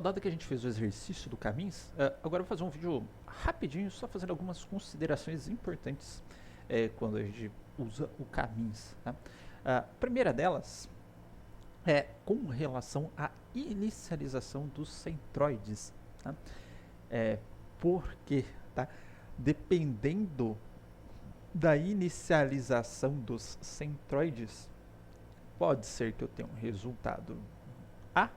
Dado que a gente fez o exercício do caminhos, agora eu vou fazer um vídeo rapidinho, só fazendo algumas considerações importantes quando a gente usa o caminhos. Tá? A primeira delas é com relação à inicialização dos centroides. Tá? Porque, tá? Dependendo da inicialização dos centroides, pode ser que eu tenha um resultado A,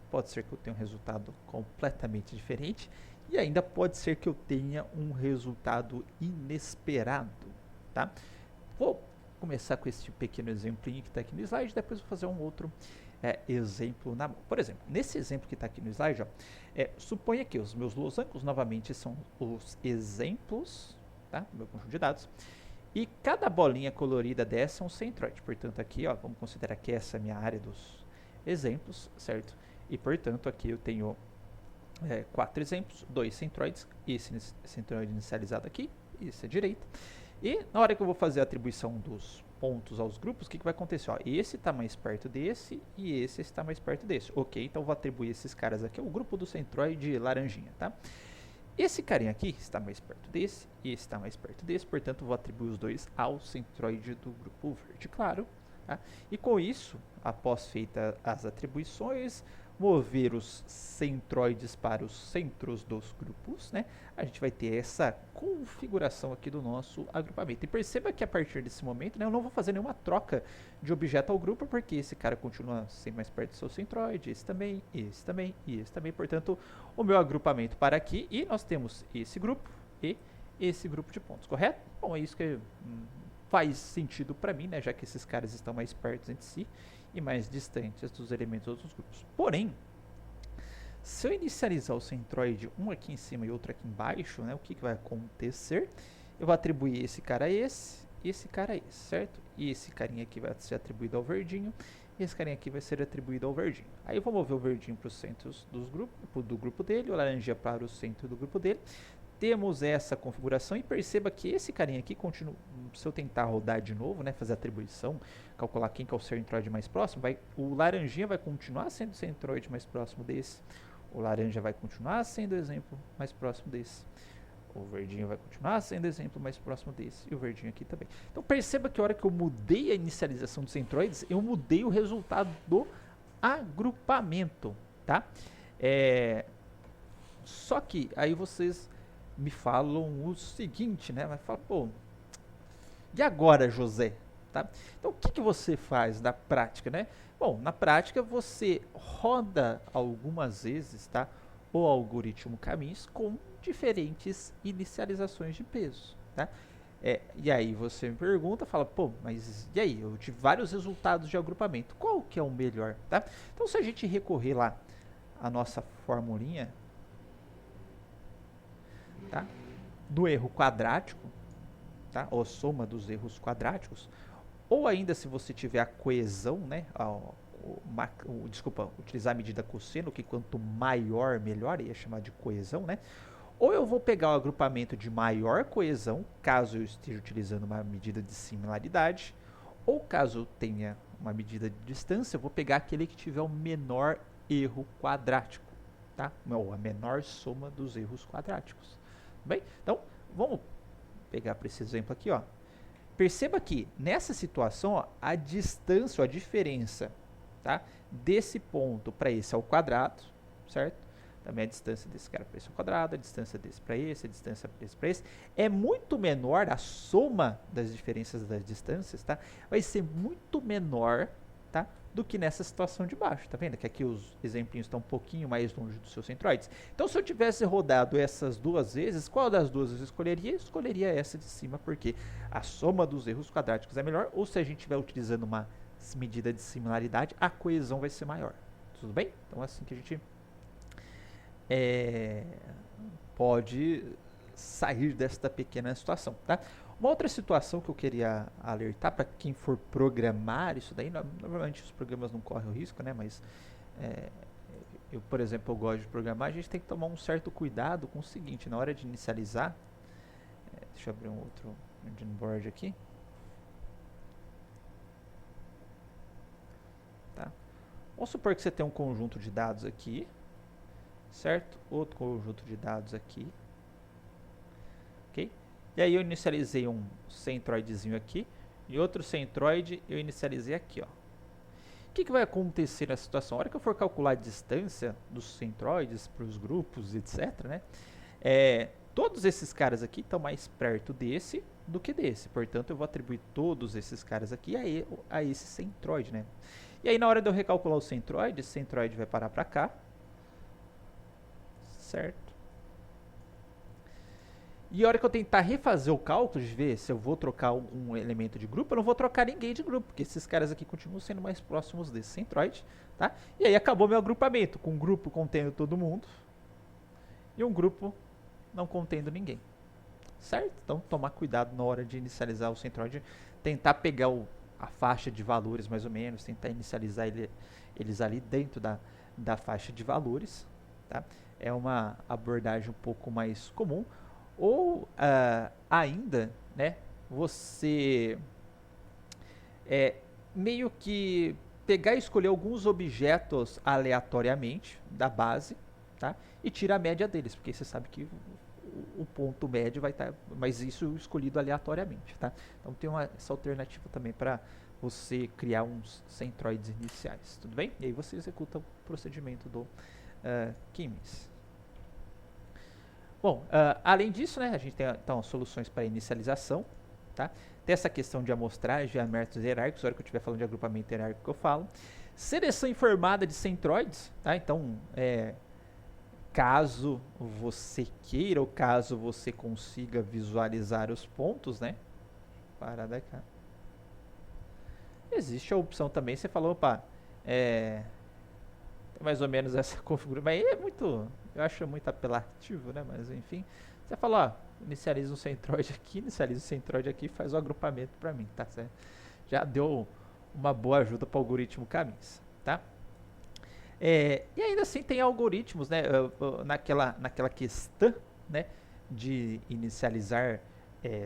pode ser que eu tenha um resultado completamente diferente e ainda pode ser que eu tenha um resultado inesperado, tá? Vou começar com esse pequeno exemplinho que está aqui no slide, depois vou fazer um outro exemplo na mão. Por exemplo, nesse exemplo que está aqui no slide, suponha que os meus losangos novamente são os exemplos, tá? Do meu conjunto de dados. E cada bolinha colorida dessa é um centroide. Portanto, aqui, vamos considerar que essa é a minha área dos exemplos, certo? E, portanto, aqui eu tenho 4 exemplos, 2 centroides, esse centroide inicializado aqui, esse à direita. E na hora que eu vou fazer a atribuição dos pontos aos grupos, o que vai acontecer? Esse está mais perto desse e esse está mais perto desse. Ok, então eu vou atribuir esses caras aqui ao grupo do centroide laranjinha, tá? Esse carinha aqui está mais perto desse e esse está mais perto desse, portanto vou atribuir os dois ao centroide do grupo verde claro. Tá? E com isso, após feitas as atribuições, mover os centroides para os centros dos grupos, né? A gente vai ter essa configuração aqui do nosso agrupamento. E perceba que a partir desse momento, né, eu não vou fazer nenhuma troca de objeto ao grupo, porque esse cara continua sempre mais perto do seu centroide, esse também, esse também e esse também. Portanto, o meu agrupamento para aqui, e nós temos esse grupo e esse grupo de pontos, correto? Bom, é isso que faz sentido para mim, né, já que esses caras estão mais perto entre si e mais distantes dos elementos dos outros grupos. Porém, se eu inicializar o centroide um aqui em cima e outro aqui embaixo, né, o que vai acontecer? Eu vou atribuir esse cara a esse cara a esse, certo? E esse carinha aqui vai ser atribuído ao verdinho, e esse carinha aqui vai ser atribuído ao verdinho. Aí eu vou mover o verdinho para os centros do grupo dele, o laranja para o centro do grupo dele. Temos essa configuração e perceba que esse carinha aqui continua, se eu tentar rodar de novo, né, fazer a atribuição, calcular quem que é o centroide mais próximo, o laranjinha vai continuar sendo o centroide mais próximo desse, o laranja vai continuar sendo o exemplo mais próximo desse, o verdinho vai continuar sendo o exemplo mais próximo desse, e o verdinho aqui também. Então perceba que a hora que eu mudei a inicialização dos centroides, eu mudei o resultado do agrupamento, tá? Só que aí vocês me falam o seguinte, né? Vai falar, pô, e agora, José? Tá? Então, o que você faz na prática, né? Bom, na prática você roda algumas vezes, tá? O algoritmo caminhos com diferentes inicializações de peso, tá? E aí você me pergunta, fala, pô, mas e aí? Eu tive vários resultados de agrupamento. Qual que é o melhor, tá? Então, se a gente recorrer lá à nossa formulinha, tá? Do erro quadrático, tá? Ou soma dos erros quadráticos, ou ainda se você tiver a coesão, né? Desculpa, utilizar a medida cosseno, que quanto maior, melhor, ia chamar de coesão, né? Ou eu vou pegar o agrupamento de maior coesão, caso eu esteja utilizando uma medida de similaridade, ou caso eu tenha uma medida de distância, eu vou pegar aquele que tiver o menor erro quadrático, tá? Ou a menor soma dos erros quadráticos. Bem, então vamos pegar para esse exemplo aqui, ó. Perceba que nessa situação, ó, a distância, a diferença, tá, desse ponto para esse ao quadrado, certo? Também a distância desse cara para esse ao quadrado, a distância desse para esse, a distância desse para esse, é muito menor, a soma das diferenças das distâncias, tá? Vai ser muito menor, tá, do que nessa situação de baixo, tá vendo? Que aqui os exemplinhos estão um pouquinho mais longe dos seus centroides. Então, se eu tivesse rodado essas duas vezes, qual das duas eu escolheria? Eu escolheria essa de cima, porque a soma dos erros quadráticos é melhor, ou se a gente estiver utilizando uma medida de similaridade, a coesão vai ser maior. Tudo bem? Então, é assim que a gente pode sair desta pequena situação, tá? Uma outra situação que eu queria alertar para quem for programar isso daí, normalmente os programas não correm o risco, né? Mas eu, por exemplo, eu gosto de programar, a gente tem que tomar um certo cuidado com o seguinte, na hora de inicializar, deixa eu abrir um outro engine board aqui, tá? Vamos supor que você tem um conjunto de dados aqui, certo? Outro conjunto de dados aqui, ok? E aí eu inicializei um centroidezinho aqui, e outro centroide eu inicializei aqui, ó. O que vai acontecer nessa situação? A hora que eu for calcular a distância dos centroides para os grupos, etc., né? Todos esses caras aqui estão mais perto desse do que desse. Portanto, eu vou atribuir todos esses caras aqui a esse centroide, né? E aí, na hora de eu recalcular o centroide, esse centroide vai parar para cá, certo? E a hora que eu tentar refazer o cálculo de ver se eu vou trocar algum elemento de grupo, eu não vou trocar ninguém de grupo, porque esses caras aqui continuam sendo mais próximos desse centroide, tá? E aí acabou meu agrupamento, com um grupo contendo todo mundo e um grupo não contendo ninguém, certo? Então tomar cuidado na hora de inicializar o centroide, tentar pegar a faixa de valores mais ou menos, tentar inicializar eles ali dentro da faixa de valores, tá? É uma abordagem um pouco mais comum. Ou ainda, né, você meio que pegar e escolher alguns objetos aleatoriamente da base, tá? E tira a média deles, porque você sabe que o ponto médio vai estar, mas isso escolhido aleatoriamente, tá? Então tem essa alternativa também para você criar uns centroides iniciais, tudo bem? E aí você executa o procedimento do K-means. Bom, além disso, né, a gente tem então soluções para inicialização, tá? Tem essa questão de amostragem, de métodos hierárquicos, na hora que eu estiver falando de agrupamento hierárquico eu falo. Seleção informada de centroides, tá? Então, caso você queira ou caso você consiga visualizar os pontos, né? Para cá. Existe a opção também, você falou, opa, mais ou menos essa configuração, mas é muito, eu acho muito apelativo, né? Mas enfim, você fala, ó, inicializa um centroide aqui, inicializa um centroide aqui e faz o agrupamento para mim, tá certo? Já deu uma boa ajuda para o algoritmo Caminhos, tá? E ainda assim tem algoritmos, né? Naquela questão, né? De inicializar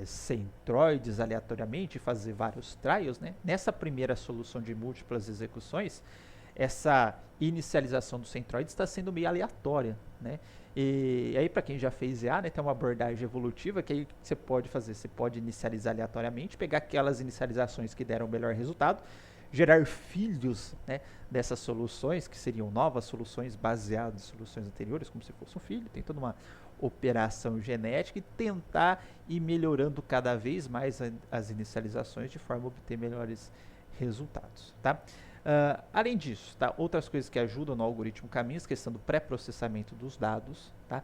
centroides aleatoriamente, fazer vários trials, né? Nessa primeira solução de múltiplas execuções, essa inicialização do centroide está sendo meio aleatória, né? E aí, para quem já fez EA, né, tem uma abordagem evolutiva que aí você pode fazer. Você pode inicializar aleatoriamente, pegar aquelas inicializações que deram o melhor resultado, gerar filhos, né, dessas soluções, que seriam novas soluções baseadas em soluções anteriores, como se fosse um filho. Tem toda uma operação genética e tentar ir melhorando cada vez mais as inicializações de forma a obter melhores resultados, tá? Além disso, tá? Outras coisas que ajudam no algoritmo Caminhos, questão do pré-processamento dos dados, tá?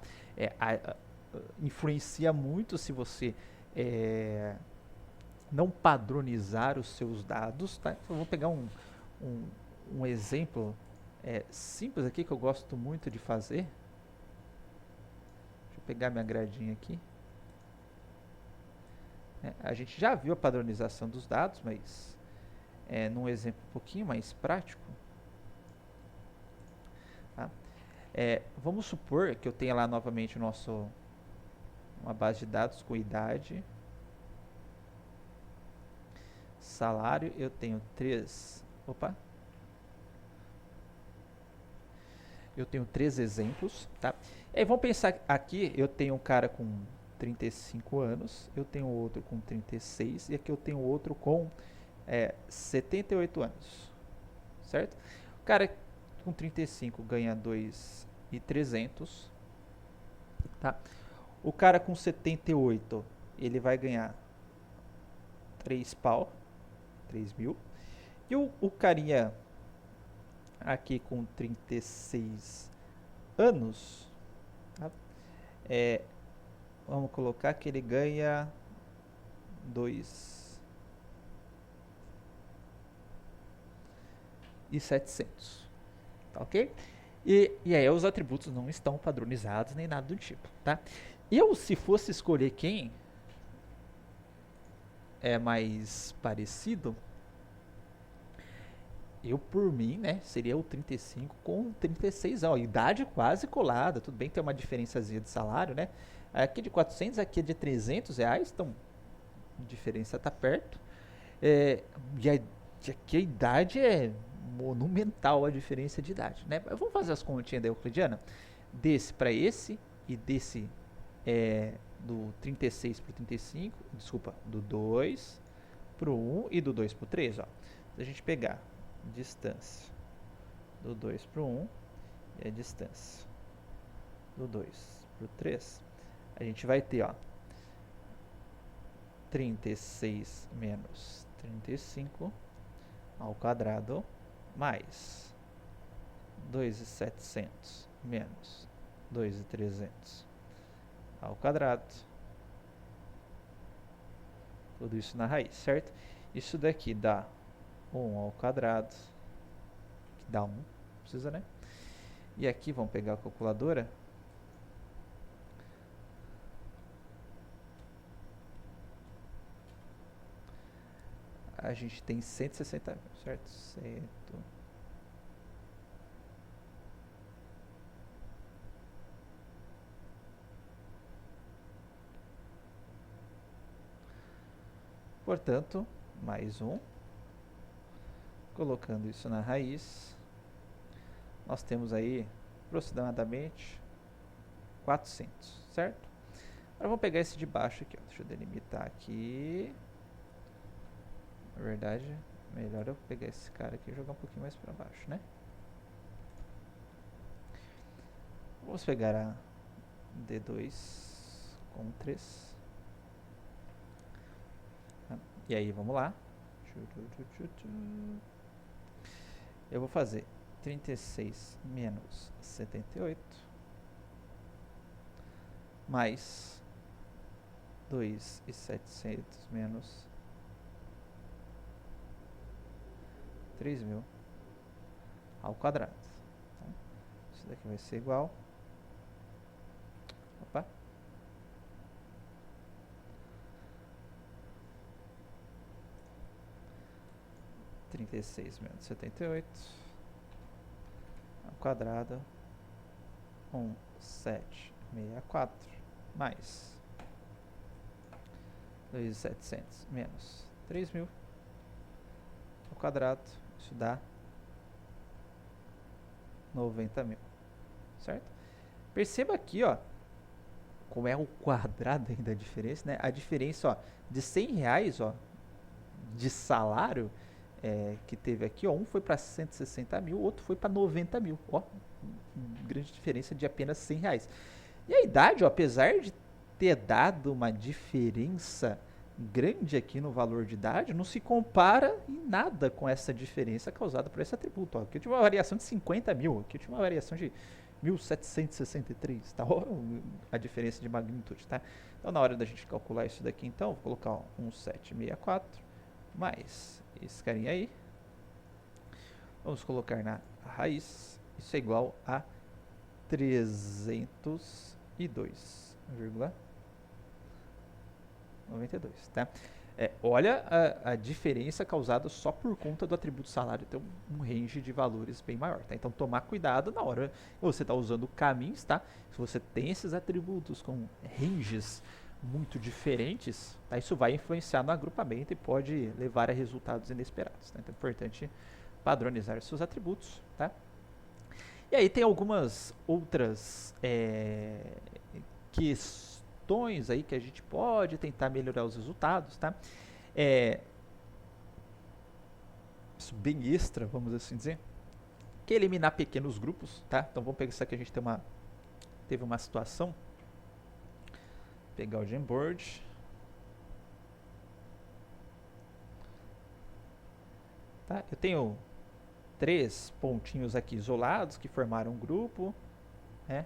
Influencia muito se você não padronizar os seus dados, tá? Então, vou pegar um exemplo simples aqui que eu gosto muito de fazer. Deixa eu pegar minha gradinha aqui. A gente já viu a padronização dos dados, mas num exemplo um pouquinho mais prático, tá? Vamos supor que eu tenha lá novamente uma base de dados com idade, salário. Eu tenho eu tenho 3 exemplos, tá? E aí vamos pensar aqui, eu tenho um cara com 35 anos, eu tenho outro com 36 e aqui eu tenho outro com 78 anos, certo? O cara com 35 ganha 2.300, tá? O cara com 78, ele vai ganhar 3 mil. E o carinha aqui com 36 anos, tá? Vamos colocar que ele ganha 2.700, tá ok? E aí os atributos não estão padronizados nem nada do tipo, tá? Eu, se fosse escolher quem é mais parecido, eu por mim, né, seria o 35 com 36 anos, idade quase colada. Tudo bem que tem uma diferençazinha de salário, né? Aqui de 400, aqui de 300 reais, então a diferença tá perto. E aqui a idade é monumental, a diferença de idade, né? Vamos fazer as continhas da Euclidiana. desse para esse e desse do 36 para o 35, desculpa, do 2 para o 1 e do 2 para o 3, ó. Se a gente pegar distância do 2 para o 1 e a distância do 2 para o 3, a gente vai ter, ó, 36 menos 35 ao quadrado mais 2.700 menos 2.300 ao quadrado. Tudo isso na raiz, certo? Isso daqui dá 1 ao quadrado, que dá 1, precisa, né? E aqui, vamos pegar a calculadora. A gente tem 160 mil, certo? Portanto, mais 1. Colocando isso na raiz, nós temos aí aproximadamente 400, certo? Agora vamos pegar esse de baixo aqui, ó. Deixa eu delimitar aqui. Na verdade, melhor eu pegar esse cara aqui e jogar um pouquinho mais para baixo, né? Vamos pegar a D2 com 3. E aí, vamos lá. Eu vou fazer 36 menos 78 mais 2.700 menos 3.000 ao quadrado. Então, isso daqui vai ser igual. Opa. Trinta e seis menos 78 ao quadrado 1.764 mais 2.700 menos 3.000 ao quadrado, isso dá 90.000, certo? Perceba aqui, ó, como é o quadrado ainda a diferença, né? A diferença, ó, de R$100, ó, de salário que teve aqui, ó, um foi para 160 mil, outro foi para 90 mil, ó, grande diferença de apenas R$100. E a idade, ó, apesar de ter dado uma diferença grande aqui no valor de idade, não se compara em nada com essa diferença causada por esse atributo. Ó. Aqui eu tive uma variação de 50 mil, aqui eu tive uma variação de 1.763, tá? Ó, a diferença de magnitude, tá? Então, na hora da gente calcular isso daqui, então, vou colocar, ó, 1.764 mais esse carinha aí. Vamos colocar na raiz. Isso é igual a 302,92, tá? Olha a diferença causada só por conta do atributo salário ter um range de valores bem maior, tá? Então, tomar cuidado na hora que você está usando caminhos, tá? Se você tem esses atributos com ranges muito diferentes, tá? Isso vai influenciar no agrupamento e pode levar a resultados inesperados, tá? Então, é importante padronizar seus atributos, tá? E aí tem algumas outras questões aí que a gente pode tentar melhorar os resultados, tá? Isso bem extra, vamos assim dizer, que é eliminar pequenos grupos, tá? Então vamos pensar que a gente teve uma situação, pegar o Jamboard, tá? Eu tenho 3 pontinhos aqui isolados que formaram um grupo, né?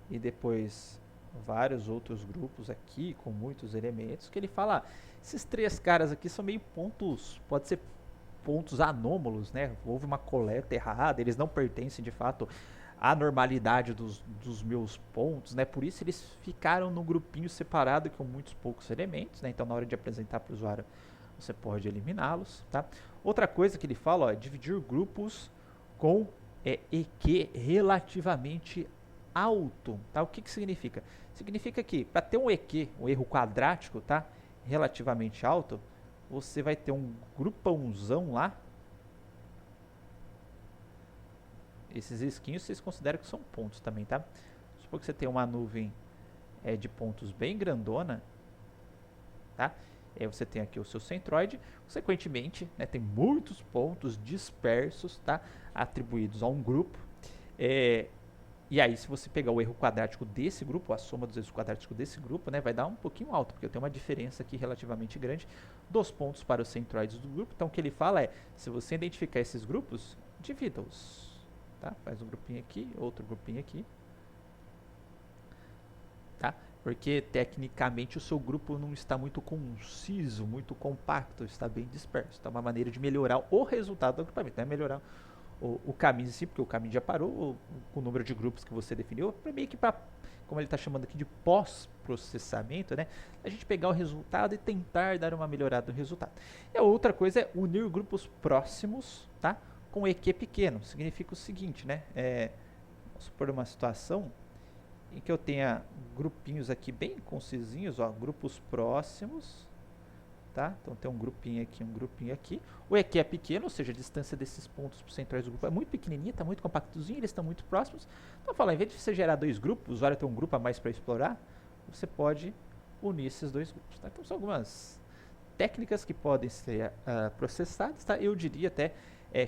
E depois vários outros grupos aqui com muitos elementos que ele fala, esses 3 caras aqui são meio pontos, pode ser pontos anômalos, né? Houve uma coleta errada, eles não pertencem de fato à normalidade dos meus pontos, né? Por isso eles ficaram num grupinho separado com muitos poucos elementos, né? Então na hora de apresentar para o usuário você pode eliminá-los, tá? Outra coisa que ele fala, ó, é dividir grupos com EQ relativamente alto, tá? O que significa? Significa que para ter um EQ, um erro quadrático, tá? Relativamente alto, você vai ter um grupãozão lá. esses risquinhos vocês consideram que são pontos também, tá? Supor que você tem uma nuvem de pontos bem grandona, tá? Aí você tem aqui o seu centroide, consequentemente, né, tem muitos pontos dispersos, tá? Atribuídos a um grupo. E aí, se você pegar o erro quadrático desse grupo, a soma dos erros quadráticos desse grupo, né, vai dar um pouquinho alto, porque eu tenho uma diferença aqui relativamente grande dos pontos para os centroides do grupo. Então, o que ele fala é, se você identificar esses grupos, divida-os. Tá? Faz um grupinho aqui, outro grupinho aqui. Tá? Porque, tecnicamente, o seu grupo não está muito conciso, muito compacto, está bem disperso. Então, é uma maneira de melhorar o resultado do agrupamento, não é melhorar o caminho em si, porque o caminho já parou, o número de grupos que você definiu, para meio que para, como ele está chamando aqui de pós-processamento, né? A gente pegar o resultado e tentar dar uma melhorada no resultado. E a outra coisa é unir grupos próximos, tá? Com EQ pequeno. Significa o seguinte, né? Vamos supor uma situação em que eu tenha grupinhos aqui bem concisinhos, ó, grupos próximos. Tá? Então tem um grupinho aqui. O EQ é pequeno, ou seja, a distância desses pontos centrais do grupo é muito pequenininha, está muito compactozinho, eles estão muito próximos. Então, ao invés de você gerar dois grupos, o usuário tem um grupo a mais para explorar, você pode unir esses dois grupos. Tá? Então, são algumas técnicas que podem ser processadas. Tá? Eu diria até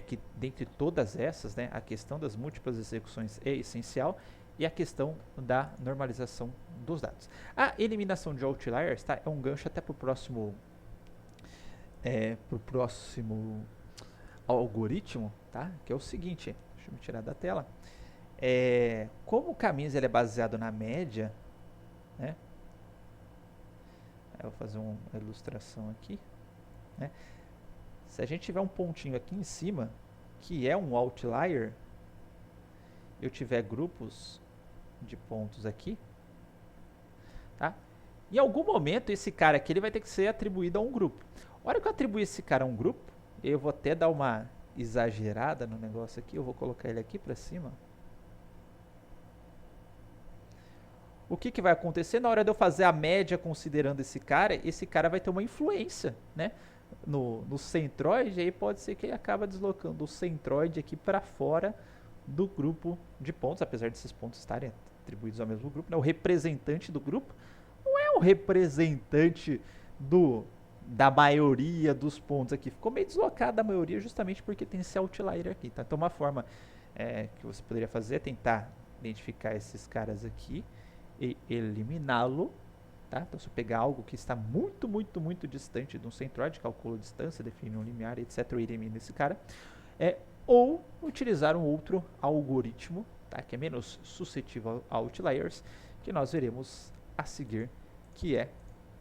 que, dentre todas essas, né, a questão das múltiplas execuções é essencial e a questão da normalização dos dados. A eliminação de outliers, tá, é um gancho até para o próximo algoritmo, tá? Que é o seguinte, deixa eu me tirar da tela. Como o caminho ele é baseado na média, né? Eu vou fazer uma ilustração aqui, né? Se a gente tiver um pontinho aqui em cima, que é um outlier, eu tiver grupos de pontos aqui, tá? Em algum momento esse cara aqui ele vai ter que ser atribuído a um grupo. A hora que eu atribuir esse cara a um grupo, eu vou até dar uma exagerada no negócio aqui, eu vou colocar ele aqui para cima. O que vai acontecer na hora de eu fazer a média considerando esse cara vai ter uma influência, né, no centroide, aí pode ser que ele acabe deslocando o centroide aqui para fora do grupo de pontos, apesar desses pontos estarem atribuídos ao mesmo grupo, né, o representante do grupo não é o representante da maioria dos pontos aqui. Ficou meio deslocado da maioria justamente porque tem esse outlier aqui. Tá? Então, uma forma que você poderia fazer é tentar identificar esses caras aqui e eliminá-lo. Tá? Então, se eu pegar algo que está muito, muito, muito distante de um centroide, calculo a distância, define um limiar, etc., eu elimino esse cara. Ou utilizar um outro algoritmo, tá? Que é menos suscetível a outliers, que nós veremos a seguir, que é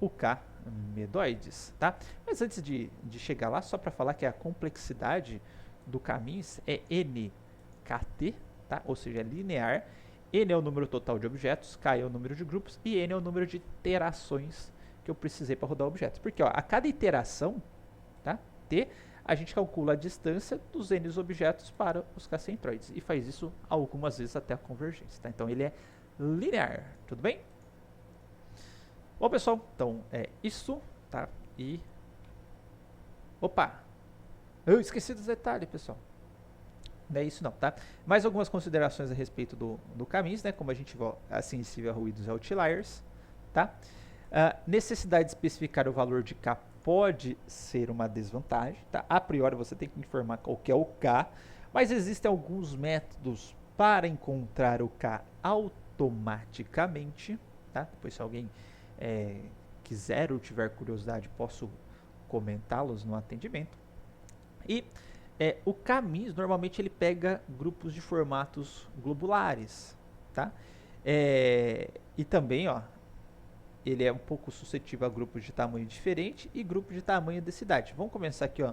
o K-medoides, tá? Mas antes de chegar lá, só para falar que a complexidade do caminhos é nkt, tá? Ou seja, é linear. N é o número total de objetos, K é o número de grupos e N é o número de iterações que eu precisei para rodar objetos. Porque ó, a cada iteração, tá? T, a gente calcula a distância dos N objetos para os K-centroides e faz isso algumas vezes até a convergência, tá? Então ele é linear, tudo bem? Bom, pessoal, então é isso, tá? E... Opa! Eu esqueci dos detalhes, pessoal. Não é isso não, tá? Mais algumas considerações a respeito do caminho, né? Como a gente é sensível a ruídos e outliers, tá? Necessidade de especificar o valor de K pode ser uma desvantagem, tá? A priori você tem que informar qual que é o K, mas existem alguns métodos para encontrar o K automaticamente, tá? Depois se alguém quiser ou tiver curiosidade, posso comentá-los no atendimento. E o caminhos, normalmente ele pega grupos de formatos globulares, tá? E também, ó, ele é um pouco suscetível a grupos de tamanho diferente e grupos de tamanho de cidade. Vamos começar aqui, ó,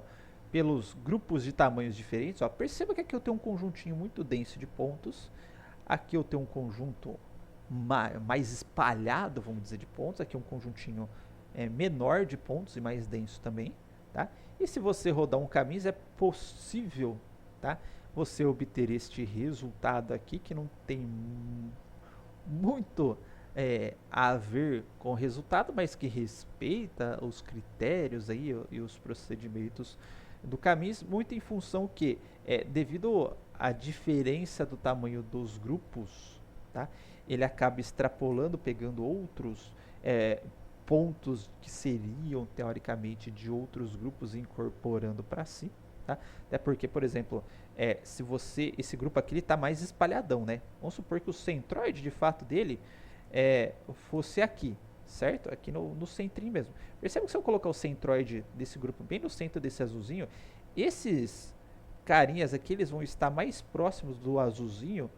pelos grupos de tamanhos diferentes. Ó. Perceba que aqui eu tenho um conjuntinho muito denso de pontos. Aqui eu tenho um conjunto mais espalhado, vamos dizer, de pontos. Aqui um conjuntinho menor de pontos e mais denso também, tá? E se você rodar um caminho, é possível, tá, você obter este resultado aqui, que não tem muito a ver com o resultado, mas que respeita os critérios aí e os procedimentos do caminho, muito em função que, devido a diferença do tamanho dos grupos, tá? Ele acaba extrapolando, pegando outros pontos que seriam teoricamente de outros grupos e incorporando para si, tá? Até porque, por exemplo, se esse grupo aqui está mais espalhadão, né? Vamos supor que o centroide de fato dele fosse aqui, certo? Aqui no centrinho mesmo. Percebe que se eu colocar o centroide desse grupo bem no centro desse azulzinho, esses carinhas aqui eles vão estar mais próximos do azulzinho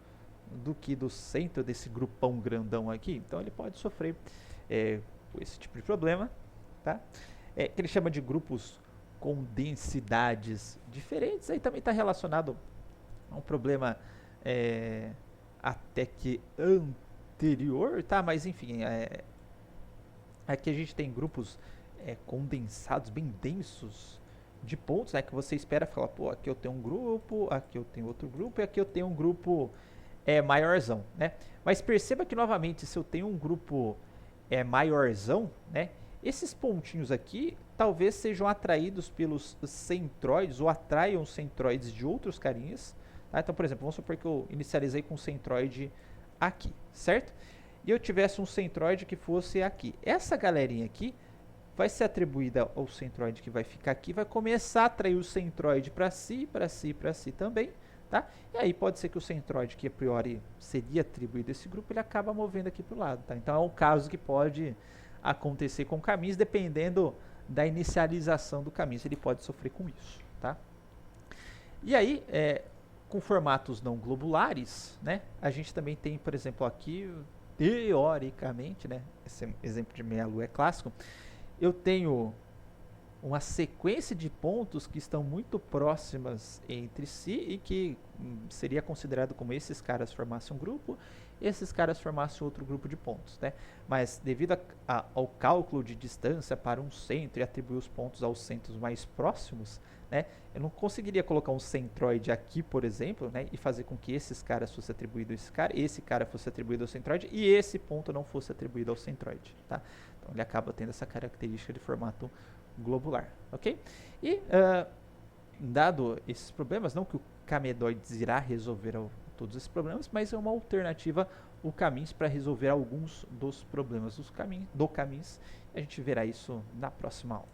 do que do centro desse grupão grandão aqui. Então ele pode sofrer com esse tipo de problema, tá? Que ele chama de grupos com densidades diferentes. Aí também está relacionado a um problema até que anterior, tá? Mas enfim, aqui a gente tem grupos condensados, bem densos de pontos, né, que você espera falar, pô, aqui eu tenho um grupo, aqui eu tenho outro grupo e aqui eu tenho um grupo maiorzão, né? Mas perceba que novamente, se eu tenho um grupo maiorzão, né, esses pontinhos aqui talvez sejam atraídos pelos centroides ou atraiam centroides de outros carinhas, tá? Então, por exemplo, vamos supor que eu inicializei com um centroide aqui, certo? E eu tivesse um centroide que fosse aqui. Essa galerinha aqui vai ser atribuída ao centroide que vai ficar aqui, vai começar a atrair o centroide para si, para si, para si também, tá? E aí pode ser que o centroide que a priori seria atribuído a esse grupo, ele acaba movendo aqui para o lado, tá? Então é um caso que pode acontecer com caminhos, dependendo da inicialização do caminho, ele pode sofrer com isso, tá? E aí, com formatos não globulares, né, a gente também tem, por exemplo, aqui, teoricamente, né, esse exemplo de meia-lua é clássico, eu tenho uma sequência de pontos que estão muito próximas entre si e que seria considerado como esses caras formassem um grupo, esses caras formassem outro grupo de pontos, né? Mas devido ao cálculo de distância para um centro e atribuir os pontos aos centros mais próximos, né, eu não conseguiria colocar um centroide aqui, por exemplo, né, e fazer com que esses caras fossem atribuídos a esse cara fosse atribuído ao centroide e esse ponto não fosse atribuído ao centroide, tá? Então ele acaba tendo essa característica de formato globular, ok? E dado esses problemas, não que o Camedoides irá resolver todos esses problemas, mas é uma alternativa o Caminhos para resolver alguns dos problemas do Caminhos. A gente verá isso na próxima aula.